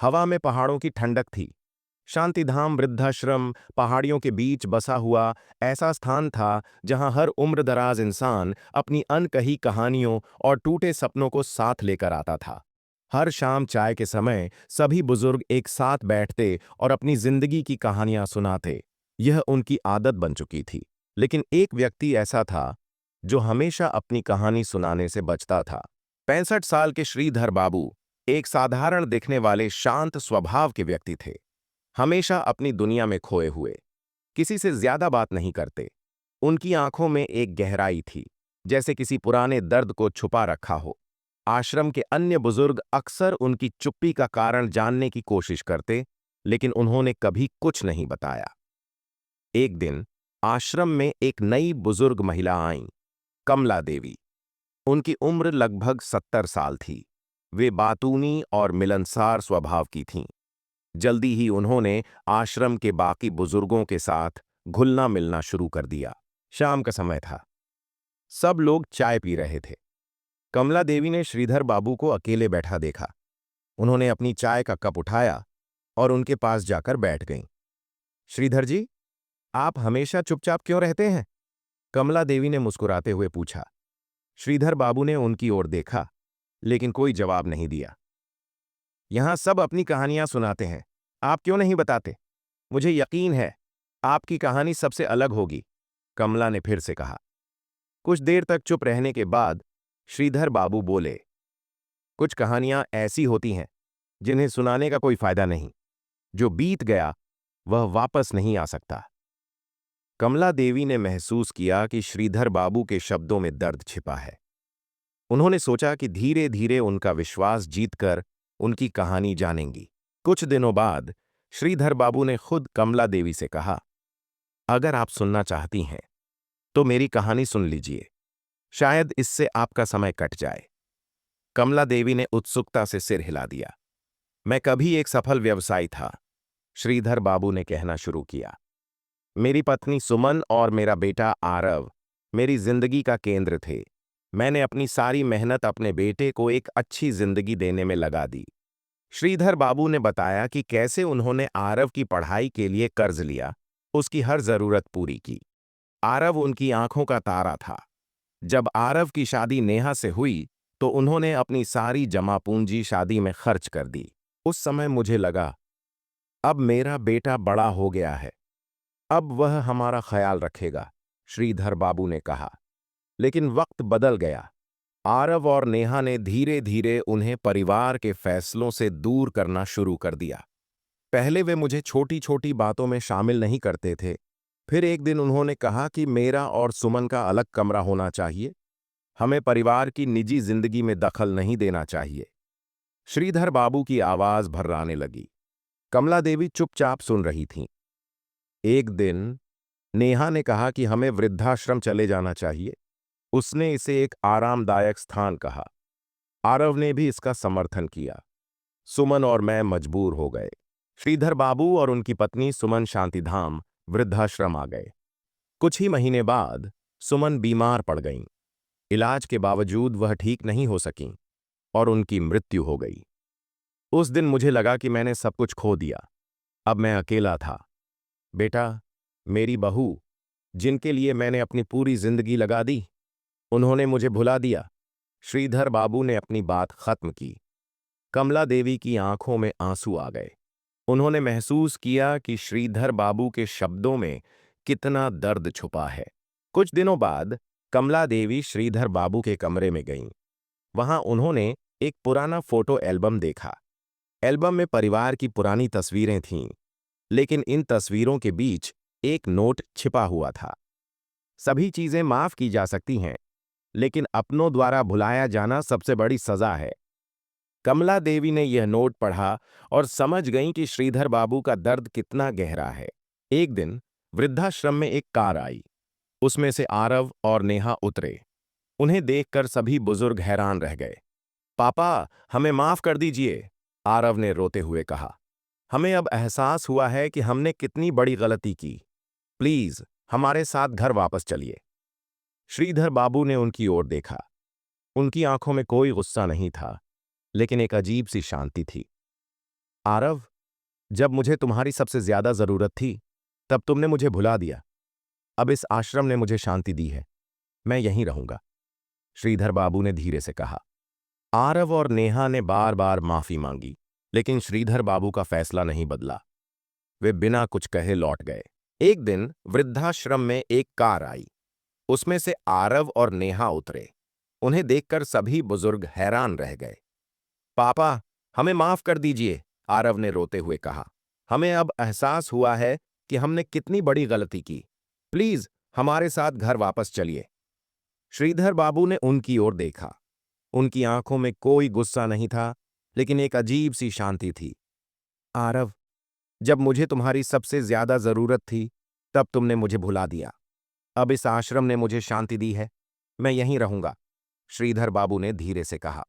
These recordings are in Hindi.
हवा में पहाड़ों की ठंडक थी। शांतिधाम वृद्धाश्रम पहाड़ियों के बीच बसा हुआ ऐसा स्थान था जहां हर उम्रदराज इंसान अपनी अनकही कहानियों और टूटे सपनों को साथ लेकर आता था। हर शाम चाय के समय सभी बुजुर्ग एक साथ बैठते और अपनी जिंदगी की कहानियां सुनाते। यह उनकी आदत बन चुकी थी। लेकिन एक व्यक्ति ऐसा था जो हमेशा अपनी कहानी सुनाने से बचता था। 65 साल के श्रीधर बाबू एक साधारण दिखने वाले शांत स्वभाव के व्यक्ति थे। हमेशा अपनी दुनिया में खोए हुए, किसी से ज्यादा बात नहीं करते। उनकी आंखों में एक गहराई थी, जैसे किसी पुराने दर्द को छुपा रखा हो। आश्रम के अन्य बुजुर्ग अक्सर उनकी चुप्पी का कारण जानने की कोशिश करते, लेकिन उन्होंने कभी कुछ नहीं बताया। एक दिन आश्रम में एक नई बुजुर्ग महिला आईं, कमला देवी। उनकी उम्र लगभग 70 साल थी। वे बातूनी और मिलनसार स्वभाव की थीं। जल्दी ही उन्होंने आश्रम के बाकी बुजुर्गों के साथ घुलना मिलना शुरू कर दिया। शाम का समय था। सब लोग चाय पी रहे थे। कमला देवी ने श्रीधर बाबू को अकेले बैठा देखा। उन्होंने अपनी चाय का कप उठाया और उनके पास जाकर बैठ गईं। श्रीधर जी, आप हमेशा चुपचाप क्यों रहते हैं? कमला देवी ने मुस्कुराते हुए पूछा। श्रीधर बाबू ने उनकी ओर देखा, लेकिन कोई जवाब नहीं दिया। यहां सब अपनी कहानियां सुनाते हैं, आप क्यों नहीं बताते? मुझे यकीन है आपकी कहानी सबसे अलग होगी, कमला ने फिर से कहा। कुछ देर तक चुप रहने के बाद श्रीधर बाबू बोले, कुछ कहानियां ऐसी होती हैं जिन्हें सुनाने का कोई फायदा नहीं। जो बीत गया वह वापस नहीं आ सकता। कमला देवी ने महसूस किया कि श्रीधर बाबू के शब्दों में दर्द छिपा है। उन्होंने सोचा कि धीरे धीरे उनका विश्वास जीतकर उनकी कहानी जानेंगी। कुछ दिनों बाद श्रीधर बाबू ने खुद कमला देवी से कहा, अगर आप सुनना चाहती हैं तो मेरी कहानी सुन लीजिए, शायद इससे आपका समय कट जाए। कमला देवी ने उत्सुकता से सिर हिला दिया। मैं कभी एक सफल व्यवसायी था, श्रीधर बाबू ने कहना शुरू किया। मेरी पत्नी सुमन और मेरा बेटा आरव मेरी जिंदगी का केंद्र थे। मैंने अपनी सारी मेहनत अपने बेटे को एक अच्छी जिंदगी देने में लगा दी। श्रीधर बाबू ने बताया कि कैसे उन्होंने आरव की पढ़ाई के लिए कर्ज लिया, उसकी हर जरूरत पूरी की। आरव उनकी आंखों का तारा था। जब आरव की शादी नेहा से हुई तो उन्होंने अपनी सारी जमा पूंजी शादी में खर्च कर दी। उस समय मुझे लगा, अब मेरा बेटा बड़ा हो गया है, अब वह हमारा ख्याल रखेगा, श्रीधर बाबू ने कहा। लेकिन वक्त बदल गया। आरव और नेहा ने धीरे धीरे उन्हें परिवार के फैसलों से दूर करना शुरू कर दिया। पहले वे मुझे छोटी छोटी बातों में शामिल नहीं करते थे। फिर एक दिन उन्होंने कहा कि मेरा और सुमन का अलग कमरा होना चाहिए। हमें परिवार की निजी जिंदगी में दखल नहीं देना चाहिए। श्रीधर बाबू की आवाज भर्राने लगी। कमला देवी चुपचाप सुन रही थीं। एक दिन नेहा ने कहा कि हमें वृद्धाश्रम चले जाना चाहिए। उसने इसे एक आरामदायक स्थान कहा। आरव ने भी इसका समर्थन किया। सुमन और मैं मजबूर हो गए। श्रीधर बाबू और उनकी पत्नी सुमन शांतिधाम वृद्धाश्रम आ गए। कुछ ही महीने बाद सुमन बीमार पड़ गईं। इलाज के बावजूद वह ठीक नहीं हो सकीं और उनकी मृत्यु हो गई। उस दिन मुझे लगा कि मैंने सब कुछ खो दिया। अब मैं अकेला था। बेटा, मेरी बहू, जिनके लिए मैंने अपनी पूरी जिंदगी लगा दी, उन्होंने मुझे भुला दिया। श्रीधर बाबू ने अपनी बात खत्म की। कमला देवी की आंखों में आंसू आ गए। उन्होंने महसूस किया कि श्रीधर बाबू के शब्दों में कितना दर्द छुपा है। कुछ दिनों बाद कमला देवी श्रीधर बाबू के कमरे में गईं। वहां उन्होंने एक पुराना फोटो एल्बम देखा। एल्बम में परिवार की पुरानी तस्वीरें थीं, लेकिन इन तस्वीरों के बीच एक नोट छिपा हुआ था। सभी चीजें माफ की जा सकती हैं, लेकिन अपनों द्वारा भुलाया जाना सबसे बड़ी सजा है। कमला देवी ने यह नोट पढ़ा और समझ गईं कि श्रीधर बाबू का दर्द कितना गहरा है। एक दिन वृद्धाश्रम में एक कार आई। उसमें से आरव और नेहा उतरे। उन्हें देखकर सभी बुजुर्ग हैरान रह गए। पापा, हमें माफ कर दीजिए, आरव ने रोते हुए कहा। हमें अब एहसास हुआ है कि हमने कितनी बड़ी गलती की। प्लीज हमारे साथ घर वापस चलिए। श्रीधर बाबू ने उनकी ओर देखा। उनकी आंखों में कोई गुस्सा नहीं था, लेकिन एक अजीब सी शांति थी। आरव, जब मुझे तुम्हारी सबसे ज्यादा जरूरत थी तब तुमने मुझे भुला दिया। अब इस आश्रम ने मुझे शांति दी है, मैं यहीं रहूंगा, श्रीधर बाबू ने धीरे से कहा। आरव और नेहा ने बार बार माफी मांगी, लेकिन श्रीधर बाबू का फैसला नहीं बदला। वे बिना कुछ कहे लौट गए। एक दिन वृद्धाश्रम में एक कार आई। उसमें से आरव और नेहा उतरे। उन्हें देखकर सभी बुजुर्ग हैरान रह गए। पापा, हमें माफ कर दीजिए, आरव ने रोते हुए कहा। हमें अब एहसास हुआ है कि हमने कितनी बड़ी गलती की। प्लीज हमारे साथ घर वापस चलिए। श्रीधर बाबू ने उनकी ओर देखा। उनकी आंखों में कोई गुस्सा नहीं था, लेकिन एक अजीब सी शांति थी। आरव, जब मुझे तुम्हारी सबसे ज्यादा जरूरत थी तब तुमने मुझे भुला दिया। अब इस आश्रम ने मुझे शांति दी है, मैं यहीं रहूंगा, श्रीधर बाबू ने धीरे से कहा।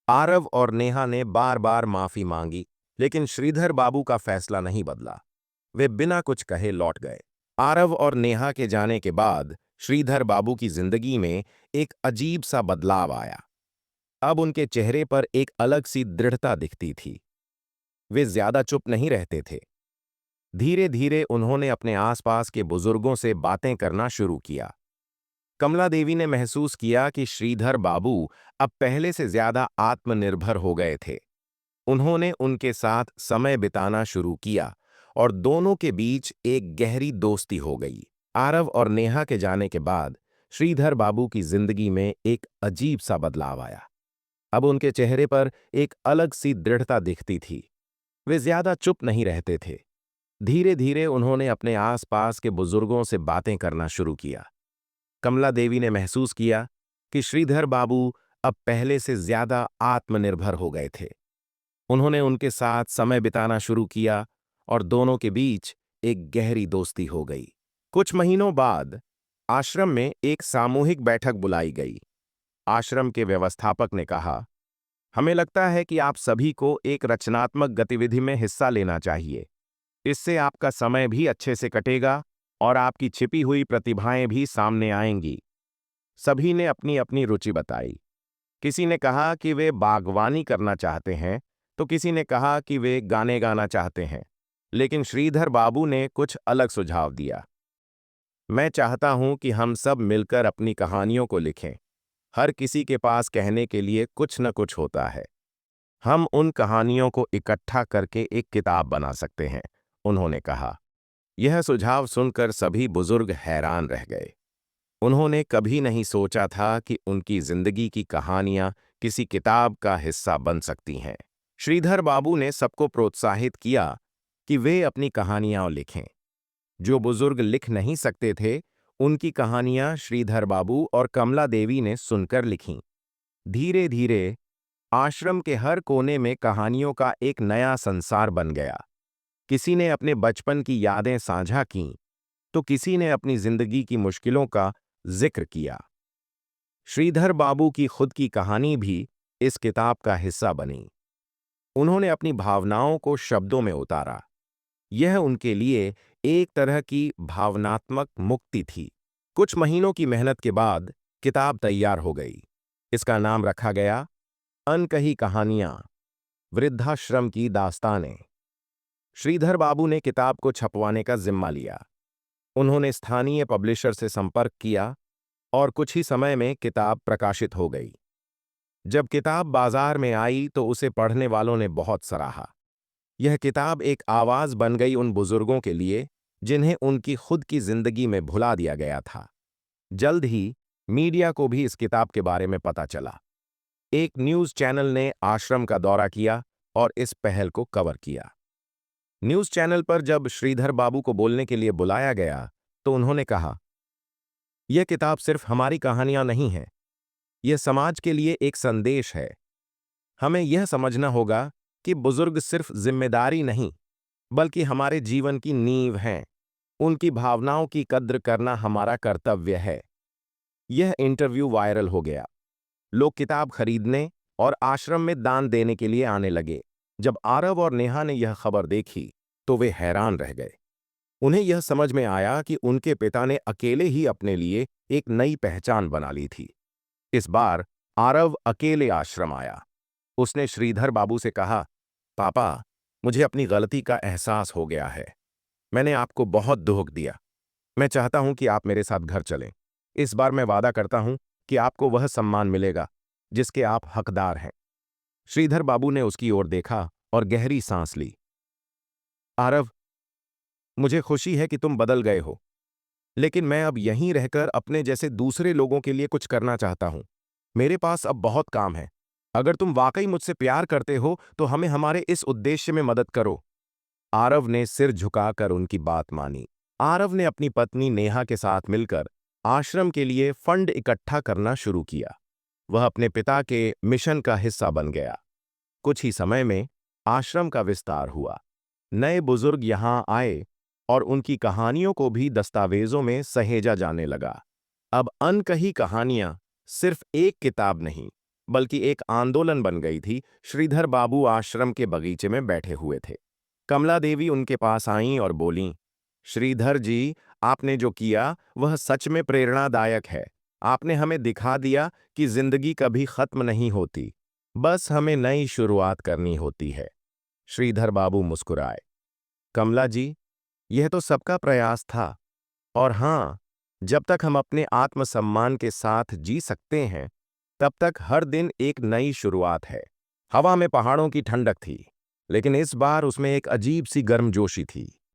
आरव और नेहा ने बार बार माफी मांगी, लेकिन श्रीधर बाबू का फैसला नहीं बदला। वे बिना कुछ कहे लौट गए। आरव और नेहा के जाने के बाद श्रीधर बाबू की जिंदगी में एक अजीब सा बदलाव आया। अब उनके चेहरे पर एक अलग सी दृढ़ता दिखती थी। वे ज्यादा चुप नहीं रहते थे। धीरे धीरे उन्होंने अपने आसपास के बुजुर्गों से बातें करना शुरू किया। कमला देवी ने महसूस किया कि श्रीधर बाबू अब पहले से ज्यादा आत्मनिर्भर हो गए थे। उन्होंने उनके साथ समय बिताना शुरू किया और दोनों के बीच एक गहरी दोस्ती हो गई। आरव और नेहा के जाने के बाद श्रीधर बाबू की जिंदगी में एक अजीब सा बदलाव आया। अब उनके चेहरे पर एक अलग सी दृढ़ता दिखती थी। वे ज्यादा चुप नहीं रहते थे। धीरे धीरे उन्होंने अपने आसपास के बुजुर्गों से बातें करना शुरू किया। कमला देवी ने महसूस किया कि श्रीधर बाबू अब पहले से ज्यादा आत्मनिर्भर हो गए थे। उन्होंने उनके साथ समय बिताना शुरू किया और दोनों के बीच एक गहरी दोस्ती हो गई। कुछ महीनों बाद आश्रम में एक सामूहिक बैठक बुलाई गई। आश्रम के व्यवस्थापक ने कहा, हमें लगता है कि आप सभी को एक रचनात्मक गतिविधि में हिस्सा लेना चाहिए। इससे आपका समय भी अच्छे से कटेगा और आपकी छिपी हुई प्रतिभाएं भी सामने आएंगी। सभी ने अपनी अपनी रुचि बताई। किसी ने कहा कि वे बागवानी करना चाहते हैं, तो किसी ने कहा कि वे गाने गाना चाहते हैं, लेकिन श्रीधर बाबू ने कुछ अलग सुझाव दिया। मैं चाहता हूं कि हम सब मिलकर अपनी कहानियों को लिखें। हर किसी के पास कहने के लिए कुछ न कुछ होता है। हम उन कहानियों को इकट्ठा करके एक किताब बना सकते हैं, उन्होंने कहा। यह सुझाव सुनकर सभी बुजुर्ग हैरान रह गए। उन्होंने कभी नहीं सोचा था कि उनकी जिंदगी की कहानियां किसी किताब का हिस्सा बन सकती हैं। श्रीधर बाबू ने सबको प्रोत्साहित किया कि वे अपनी कहानियां लिखें। जो बुजुर्ग लिख नहीं सकते थे, उनकी कहानियां श्रीधर बाबू और कमला देवी ने सुनकर लिखीं। धीरे धीरे आश्रम के हर कोने में कहानियों का एक नया संसार बन गया। किसी ने अपने बचपन की यादें साझा कीं, तो किसी ने अपनी जिंदगी की मुश्किलों का जिक्र किया। श्रीधर बाबू की खुद की कहानी भी इस किताब का हिस्सा बनी। उन्होंने अपनी भावनाओं को शब्दों में उतारा। यह उनके लिए एक तरह की भावनात्मक मुक्ति थी। कुछ महीनों की मेहनत के बाद किताब तैयार हो गई। इसका नाम रखा गया अनकही कहानियां, वृद्धाश्रम की दास्तानें। श्रीधर बाबू ने किताब को छपवाने का जिम्मा लिया। उन्होंने स्थानीय पब्लिशर से संपर्क किया और कुछ ही समय में किताब प्रकाशित हो गई। जब किताब बाजार में आई तो उसे पढ़ने वालों ने बहुत सराहा। यह किताब एक आवाज बन गई उन बुजुर्गों के लिए जिन्हें उनकी खुद की जिंदगी में भुला दिया गया था। जल्द ही मीडिया को भी इस किताब के बारे में पता चला। एक न्यूज चैनल ने आश्रम का दौरा किया और इस पहल को कवर किया। न्यूज चैनल पर जब श्रीधर बाबू को बोलने के लिए बुलाया गया तो उन्होंने कहा, यह किताब सिर्फ हमारी कहानियां नहीं है, यह समाज के लिए एक संदेश है। हमें यह समझना होगा कि बुजुर्ग सिर्फ जिम्मेदारी नहीं, बल्कि हमारे जीवन की नींव हैं। उनकी भावनाओं की कद्र करना हमारा कर्तव्य है। यह इंटरव्यू वायरल हो गया। लोग किताब खरीदने और आश्रम में दान देने के लिए आने लगे। जब आरव और नेहा ने यह खबर देखी तो वे हैरान रह गए। उन्हें यह समझ में आया कि उनके पिता ने अकेले ही अपने लिए एक नई पहचान बना ली थी। इस बार आरव अकेले आश्रम आया। उसने श्रीधर बाबू से कहा, पापा, मुझे अपनी गलती का एहसास हो गया है। मैंने आपको बहुत दुख दिया। मैं चाहता हूं कि आप मेरे साथ घर चलें। इस बार मैं वादा करता हूं कि आपको वह सम्मान मिलेगा जिसके आप हकदार हैं। श्रीधर बाबू ने उसकी ओर देखा और गहरी सांस ली। आरव, मुझे खुशी है कि तुम बदल गए हो, लेकिन मैं अब यहीं रहकर अपने जैसे दूसरे लोगों के लिए कुछ करना चाहता हूं। मेरे पास अब बहुत काम है। अगर तुम वाकई मुझसे प्यार करते हो तो हमें हमारे इस उद्देश्य में मदद करो। आरव ने सिर झुकाकर उनकी बात मानी। आरव ने अपनी पत्नी नेहा के साथ मिलकर आश्रम के लिए फंड इकट्ठा करना शुरू किया। वह अपने पिता के मिशन का हिस्सा बन गया। कुछ ही समय में आश्रम का विस्तार हुआ। नए बुजुर्ग यहां आए और उनकी कहानियों को भी दस्तावेजों में सहेजा जाने लगा। अब अनकही कहानियां सिर्फ एक किताब नहीं, बल्कि एक आंदोलन बन गई थी। श्रीधर बाबू आश्रम के बगीचे में बैठे हुए थे। कमला देवी उनके पास आईं और बोलीं, श्रीधर जी, आपने जो किया वह सच में प्रेरणादायक है। आपने हमें दिखा दिया कि जिंदगी कभी खत्म नहीं होती, बस हमें नई शुरुआत करनी होती है। श्रीधर बाबू मुस्कुराए। कमला जी, यह तो सबका प्रयास था। और हाँ, जब तक हम अपने आत्मसम्मान के साथ जी सकते हैं, तब तक हर दिन एक नई शुरुआत है। हवा में पहाड़ों की ठंडक थी, लेकिन इस बार उसमें एक अजीब सी गर्मजोशी थी।